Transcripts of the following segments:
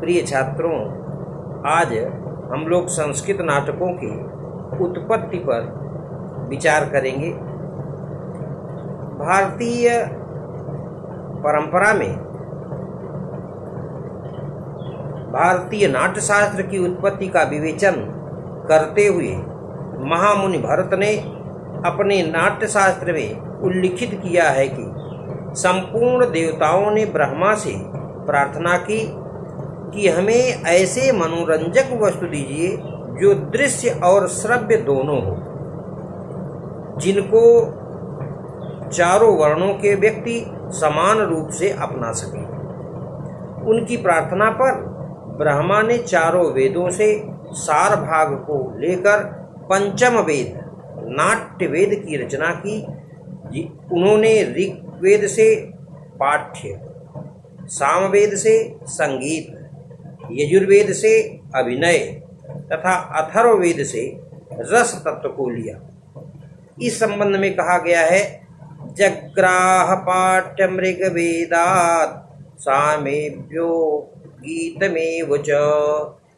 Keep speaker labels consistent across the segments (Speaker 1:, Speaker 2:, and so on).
Speaker 1: प्रिय छात्रों, आज हम लोग संस्कृत नाटकों की उत्पत्ति पर विचार करेंगे। भारतीय परंपरा में भारतीय नाट्यशास्त्र की उत्पत्ति का विवेचन करते हुए महामुनि भरत ने अपने नाट्यशास्त्र में उल्लिखित किया है कि संपूर्ण देवताओं ने ब्रह्मा से प्रार्थना की कि हमें ऐसे मनोरंजक वस्तु दीजिए जो दृश्य और श्रव्य दोनों हो, जिनको चारों वर्णों के व्यक्ति समान रूप से अपना सकें। उनकी प्रार्थना पर ब्रह्मा ने चारों वेदों से सार भाग को लेकर पंचम वेद नाट्य वेद की रचना की। उन्होंने ऋग्वेद से पाठ्य, सामवेद से संगीत, यजुर्वेद से अभिनय तथा अथर्ववेद से रस तत्व को लिया। इस संबंध में कहा गया है, जग्राह पाठ्य ऋग्वेदात् सामेभ्यो गीतमेव च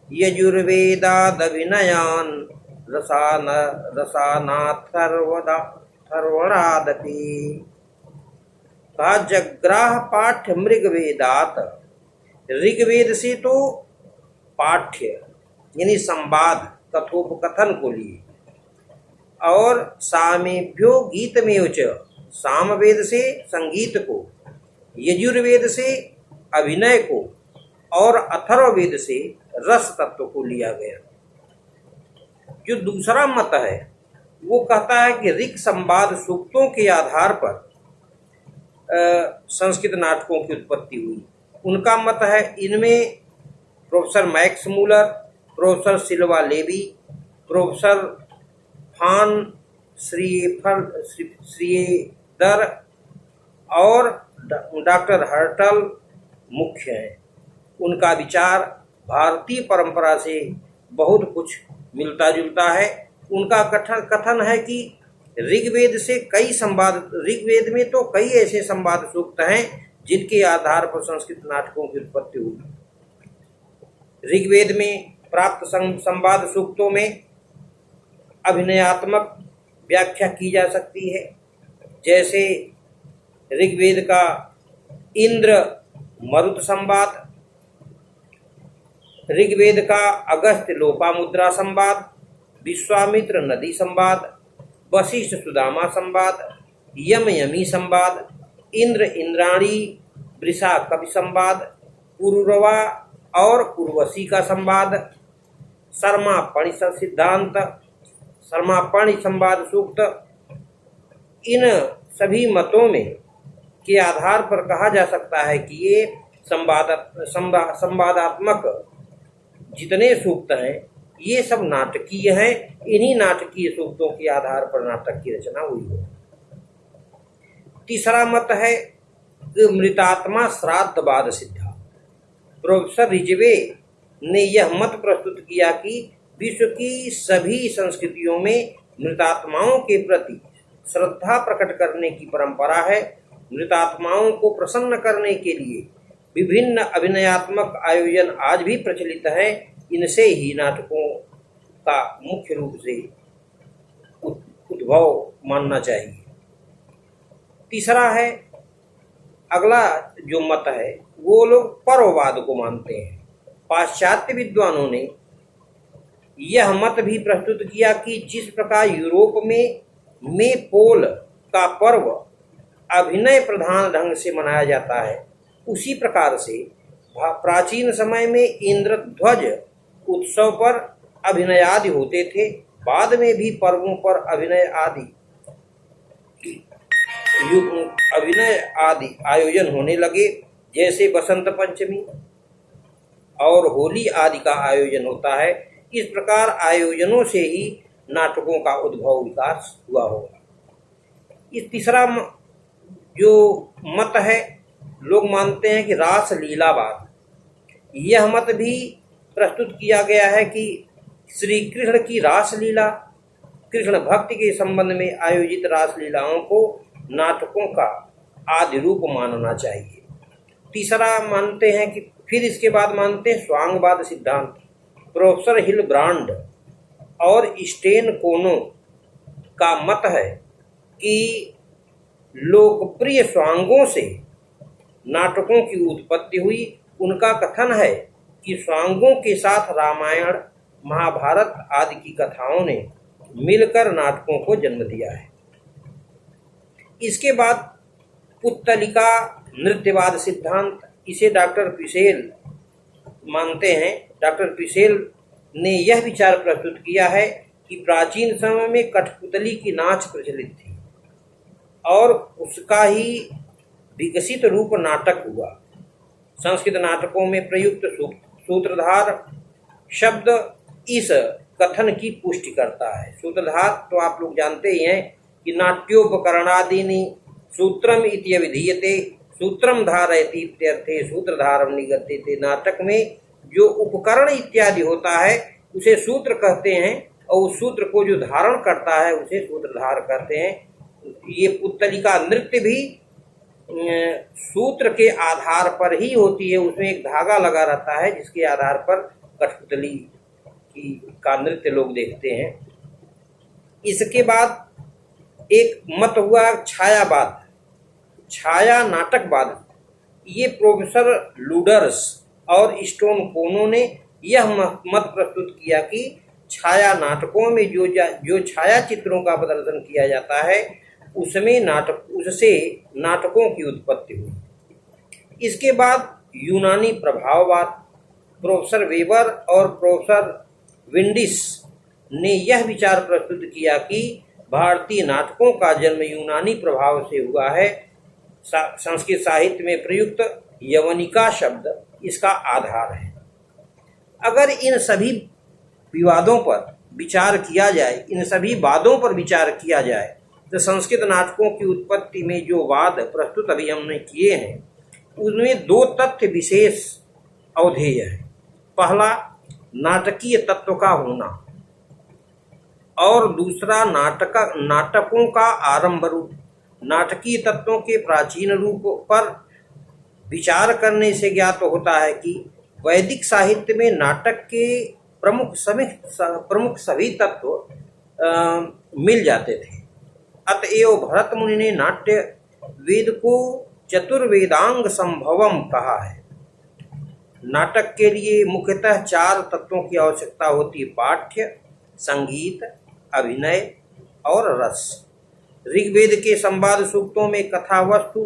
Speaker 1: यजुर्वेदादभिनयान् रसानाथर्वणादपि। कहा जग्राह पाठ्य ऋग्वेदात्, ऋग्वेद से तो पाठ्य यानी संवाद कथोपकथन को लिए, और सामेभ्यो गीतमेव च, सामवेद से संगीत को, यजुर्वेद से अभिनय को और अथर्ववेद से रस तत्व को लिया गया। जो दूसरा मत है वो कहता है कि ऋक् संवाद सूक्तों के आधार पर संस्कृत नाटकों की उत्पत्ति हुई। उनका मत है, इनमें प्रोफेसर मैक्स मूलर, प्रोफेसर सिल्वा लेवी, प्रोफेसर फान श्रीयेदर और डॉक्टर हर्टल मुख्य हैं। उनका विचार भारतीय परंपरा से बहुत कुछ मिलता जुलता है। उनका कथन है कि ऋग्वेद से कई संवाद, ऋग्वेद में तो कई ऐसे संवाद सूक्त हैं जिनके आधार पर संस्कृत नाटकों की उत्पत्ति हुई। ऋग्वेद में प्राप्त संवाद सूक्तों में अभिनयात्मक व्याख्या की जा सकती है, जैसे ऋग्वेद का इंद्र मरुत संवाद, ऋग्वेद का अगस्त्य लोपामुद्रा संवाद, विश्वामित्र नदी संवाद, वशिष्ठ सुदामा संवाद, यम यमी संवाद, इंद्र इंद्राणी वृषा कवि संवाद, पुरुरवा और उर्वशी का संवाद, शर्मापणि सिद्धांत, शर्मापणि संवाद सूक्त। इन सभी मतों में के आधार पर कहा जा सकता है कि ये संवादात्मक जितने सूक्त हैं ये सब नाटकीय हैं। इन्हीं नाटकीय सूक्तों के आधार पर नाटक की रचना हुई है। तीसरा मत है मृतात्मा श्राद्धवाद सिद्धांत। प्रोफेसर रिजवे ने यह मत प्रस्तुत किया कि विश्व की सभी संस्कृतियों में मृतात्माओं के प्रति श्रद्धा प्रकट करने की परंपरा है। मृतात्माओं को प्रसन्न करने के लिए विभिन्न अभिनयात्मक आयोजन आज भी प्रचलित हैं। इनसे ही नाटकों का मुख्य रूप से उद्भव मानना चाहिए। तीसरा है, अगला जो मत है वो लोग पर्ववाद को मानते हैं। पाश्चात्य विद्वानों ने यह मत भी प्रस्तुत किया कि जिस प्रकार यूरोप में पोल का पर्व अभिनय प्रधान ढंग से मनाया जाता है, उसी प्रकार से प्राचीन समय में इंद्रध्वज उत्सव पर अभिनय आदि होते थे। बाद में भी पर्वों पर अभिनय आदि आयोजन होने लगे, जैसे बसंत पंचमी और होली आदि का आयोजन होता है। इस प्रकार आयोजनों से ही नाटकों का उद्भव विकास हुआ होगा। इस तीसरा जो मत है, लोग मानते हैं कि रास लीलावाद। यह मत भी प्रस्तुत किया गया है कि श्री कृष्ण की रासलीला, कृष्ण भक्ति के संबंध में आयोजित रासलीलाओं को नाटकों का आदि रूप मानना चाहिए। तीसरा मानते हैं कि फिर इसके बाद मानते हैं स्वांगवाद सिद्धांत। प्रोफेसर हिलब्रांड और स्टेन कोनो का मत है कि लोकप्रिय स्वांगों से नाटकों की उत्पत्ति हुई। उनका कथन है कि स्वांगों के साथ रामायण, महाभारत आदि की कथाओं ने मिलकर नाटकों को जन्म दिया है। इसके बाद पुत्तलिका नृत्यवाद सिद्धांत, इसे डॉक्टर पिसेल मानते हैं। डॉक्टर पिसेल ने यह विचार प्रस्तुत किया है कि प्राचीन समय में कठपुतली की नाच प्रचलित थी और उसका ही विकसित रूप नाटक हुआ। संस्कृत नाटकों में प्रयुक्त सूत्रधार शब्द इस कथन की पुष्टि करता है। सूत्रधार तो आप लोग जानते ही हैं कि नाट्योपकरणादीनि सूत्रम इति विधीयते, सूत्रम धारयति इत्यर्थे सूत्रधारम निगद्यते। नाटक में जो उपकरण इत्यादि होता है उसे सूत्र कहते हैं और उस सूत्र को जो धारण करता है उसे सूत्रधार कहते हैं। ये पुत्तलिका नृत्य भी सूत्र के आधार पर ही होती है। उसमें एक धागा लगा रहता है जिसके आधार पर कठपुतली का नृत्य लोग देखते हैं। इसके बाद एक मत हुआ छायावाद, छाया नाटकवाद। ये प्रोफेसर लूडर्स और स्टोन कोनो ने यह मत प्रस्तुत किया कि छाया नाटकों में जो छाया चित्रों का प्रदर्शन किया जाता है उससे नाटकों की उत्पत्ति हुई। इसके बाद यूनानी प्रभाववाद। प्रोफेसर वेबर और प्रोफेसर विंडिस ने यह विचार प्रस्तुत किया कि भारतीय नाटकों का जन्म यूनानी प्रभाव से हुआ है। संस्कृत साहित्य में प्रयुक्त यवनिका शब्द इसका आधार है। अगर इन सभी विवादों पर विचार किया जाए, इन सभी वादों पर विचार किया जाए तो संस्कृत नाटकों की उत्पत्ति में जो वाद प्रस्तुत अभी हमने किए हैं उनमें दो तथ्य विशेष अवधेय है। पहला, नाटकीय तत्व का होना और दूसरा नाटकों का आरंभ रूप। नाटकीय तत्वों के प्राचीन रूप पर विचार करने से ज्ञात होता है कि वैदिक साहित्य में नाटक के प्रमुख सभी तत्व मिल जाते थे। अतएव भरत मुनि ने नाट्य वेद को चतुर्वेदांग संभवम कहा है। नाटक के लिए मुख्यतः 4 तत्वों की आवश्यकता होती है: पाठ्य, संगीत, अभिनय और रस। ऋग्वेद के संवाद सूक्तों में कथा वस्तु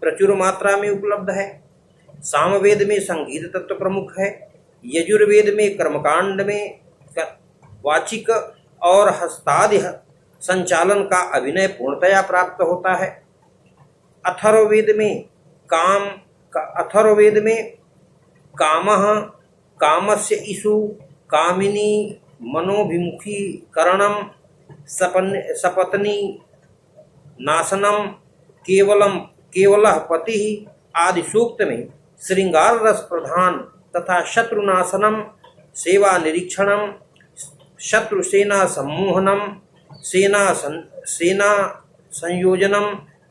Speaker 1: प्रचुर मात्रा में उपलब्ध है। सामवेद में संगीत तत्व प्रमुख है। यजुर्वेद में कर्मकांड में वाचिक और हस्तादि संचालन का अभिनय पूर्णतया प्राप्त होता है। अथर्ववेद में कामः, कामस्य इषु, कामिनी, मनोभिमुखी करणम, सपत्नी नाशनम, केवलः पति आदि सूक्त में श्रृंगार रस प्रधान तथा शत्रुनाशनम, सेवा निरीक्षणम, शत्रु सेना सम्मोहनम, सेना संयोजनम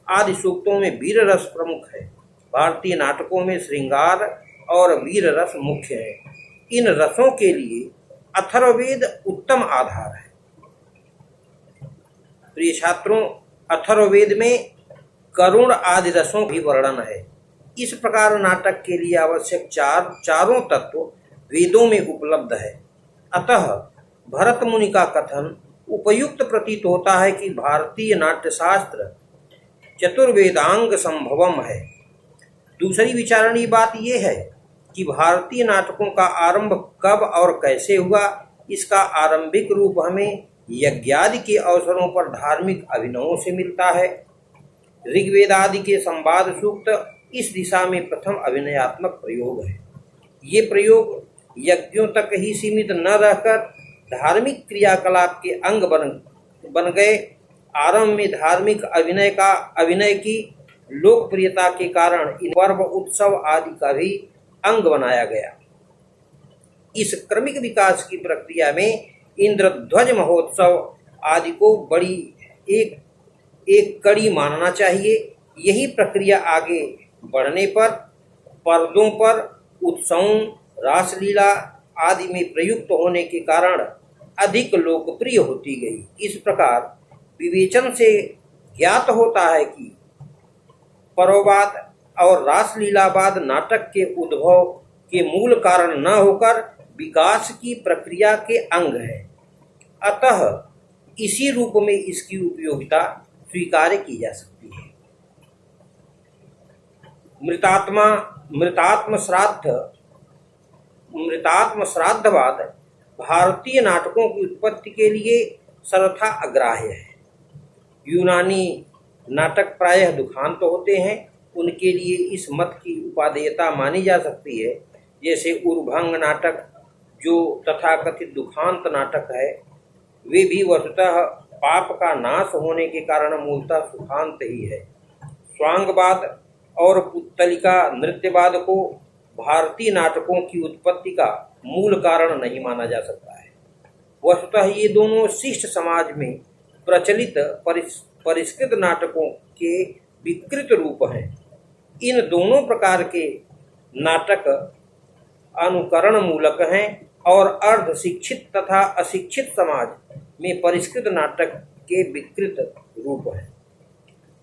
Speaker 1: आदि सूक्तों में वीर रस प्रमुख है। भारतीय नाटकों में श्रृंगार और वीर रस मुख्य है। इन रसों के लिए अथर्ववेद उत्तम आधार है। प्रिय छात्रों, अथर्ववेद में करुण आदि रसों की वर्णन है। इस प्रकार नाटक के लिए आवश्यक चारों तत्व वेदों में उपलब्ध है। अतः भरत मुनि का कथन उपयुक्त प्रतीत होता है कि भारतीय नाट्यशास्त्र चतुर्वेदांग संभवम है। दूसरी विचारणीय बात यह है कि भारतीय नाटकों का आरंभ कब और कैसे हुआ। इसका आरंभिक रूप हमें यज्ञादि के अवसरों पर धार्मिक अभिनवों से मिलता है। ऋग्वेद आदि के संवाद सूक्त इस दिशा में प्रथम अभिनयात्मक प्रयोग है। ये प्रयोग यज्ञों तक ही सीमित न रहकर धार्मिक क्रियाकलाप के अंग बन गए। आरंभ में धार्मिक अभिनय की लोकप्रियता के कारण इन पर्व, उत्सव आदि का भी अंग बनाया गया। इस क्रमिक विकास की प्रक्रिया में इंद्रध्वज महोत्सव आदि को बड़ी एक कड़ी मानना चाहिए। यही प्रक्रिया आगे बढ़ने पर पर्दों पर उत्सवों, रासलीला आदि में प्रयुक्त होने के कारण अधिक लोकप्रिय होती गई। इस प्रकार विवेचन से ज्ञात होता है कि परोवाद और रासलीलावाद नाटक के उद्भव के मूल कारण न होकर विकास की प्रक्रिया के अंग है। अतः इसी रूप में इसकी उपयोगिता स्वीकार की जा सकती है। मृतात्म श्राद्धवाद भारतीय नाटकों की उत्पत्ति के लिए सर्वथा अग्राह्य है। यूनानी नाटक प्रायः दुखांत होते हैं, उनके लिए इस मत की उपादेयता मानी जा सकती है। जैसे उर्भंग नाटक जो तथाकथित दुखांत नाटक है, वे भी वस्तुतः पाप का नाश होने के कारण मूलतः सुखांत ही है। स्वांगवाद और पुत्तलिका नृत्यवाद को भारतीय नाटकों की उत्पत्ति का मूल कारण नहीं माना जा सकता है। वस्तुतः ये दोनों शिष्ट समाज में प्रचलित परिष्कृत नाटकों के विकृत रूप हैं। इन दोनों प्रकार के नाटक अनुकरण मूलक हैं और अर्ध शिक्षित तथा अशिक्षित समाज में परिष्कृत नाटक के विकृत रूप हैं।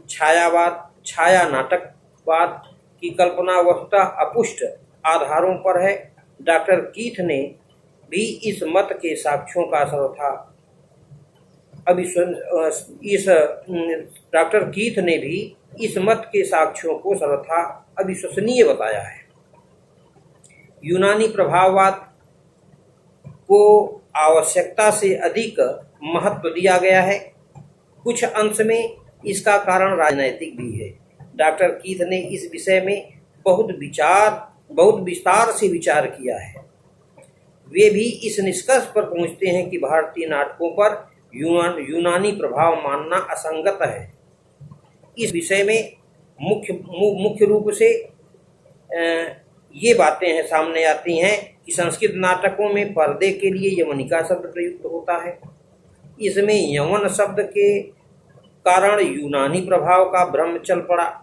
Speaker 1: छाया नाटकवाद की कल्पना वस्तुतः अपुष्ट आधारों पर है। डॉक्टर कीथ ने भी इस मत के साक्ष्यों का सर्वथा अविश्वसनीय बताया है। यूनानी प्रभाववाद को आवश्यकता से अधिक महत्व दिया गया है। कुछ अंश में इसका कारण राजनैतिक भी है। डॉक्टर कीथ ने इस विषय में बहुत विस्तार से विचार किया है। वे भी इस निष्कर्ष पर पहुंचते हैं कि भारतीय नाटकों पर यूनानी प्रभाव मानना असंगत है। इस विषय में मुख्य रूप से ये बातें सामने आती हैं कि संस्कृत नाटकों में पर्दे के लिए यवनिका शब्द प्रयुक्त होता है। इसमें यवन शब्द के कारण यूनानी प्रभाव का भ्रम चल पड़ा।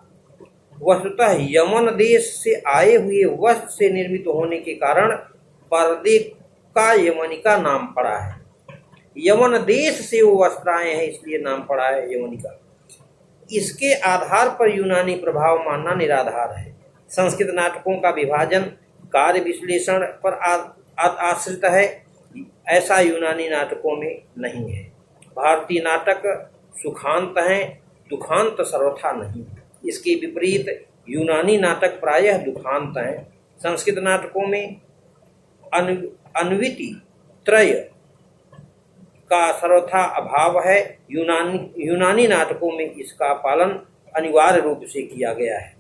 Speaker 1: वस्तुतः यवन देश से आए हुए वस्त्र से निर्मित होने के कारण पर्दे का यवनिका नाम पड़ा है। यवन देश से वो वस्त्र आए हैं, इसलिए नाम पड़ा है यवनिका। इसके आधार पर यूनानी प्रभाव मानना निराधार है। संस्कृत नाटकों का विभाजन कार्य विश्लेषण पर आश्रित है, ऐसा यूनानी नाटकों में नहीं है। भारतीय नाटक सुखांत हैं, दुखांत सर्वथा नहीं। इसके विपरीत यूनानी नाटक प्रायः दुखांत हैं। संस्कृत नाटकों में अन्विति त्रय का सर्वथा अभाव है। यूनानी नाटकों में इसका पालन अनिवार्य रूप से किया गया है।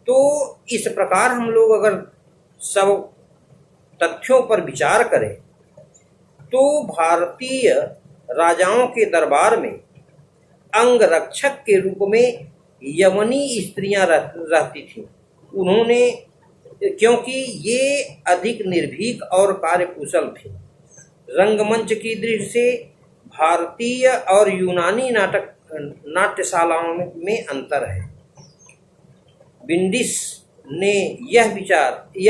Speaker 1: तो इस प्रकार हम लोग अगर सब तथ्यों पर विचार करें तो भारतीय राजाओं के दरबार में अंगरक्षक के रूप में यवनी स्त्रियां रहती थीं। उन्होंने, क्योंकि ये अधिक निर्भीक और कार्यकुशल थीं। रंगमंच की दृष्टि से भारतीय और यूनानी नाट्यशालाओं में अंतर है। विंडिस ने यह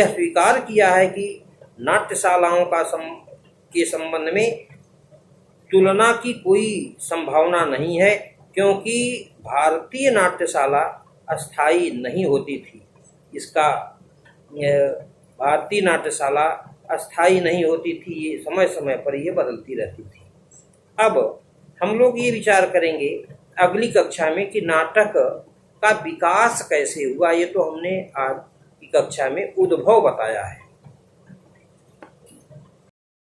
Speaker 1: स्वीकार किया है कि नाट्यशालाओं के संबंध में तुलना की कोई संभावना नहीं है, क्योंकि भारतीय नाट्यशाला अस्थायी नहीं होती थी। भारतीय नाट्यशाला अस्थायी नहीं होती थी, ये समय समय पर ये बदलती रहती थी। अब हम लोग ये विचार करेंगे अगली कक्षा में कि नाटक का विकास कैसे हुआ। ये तो हमने आज की कक्षा में उद्भव बताया है।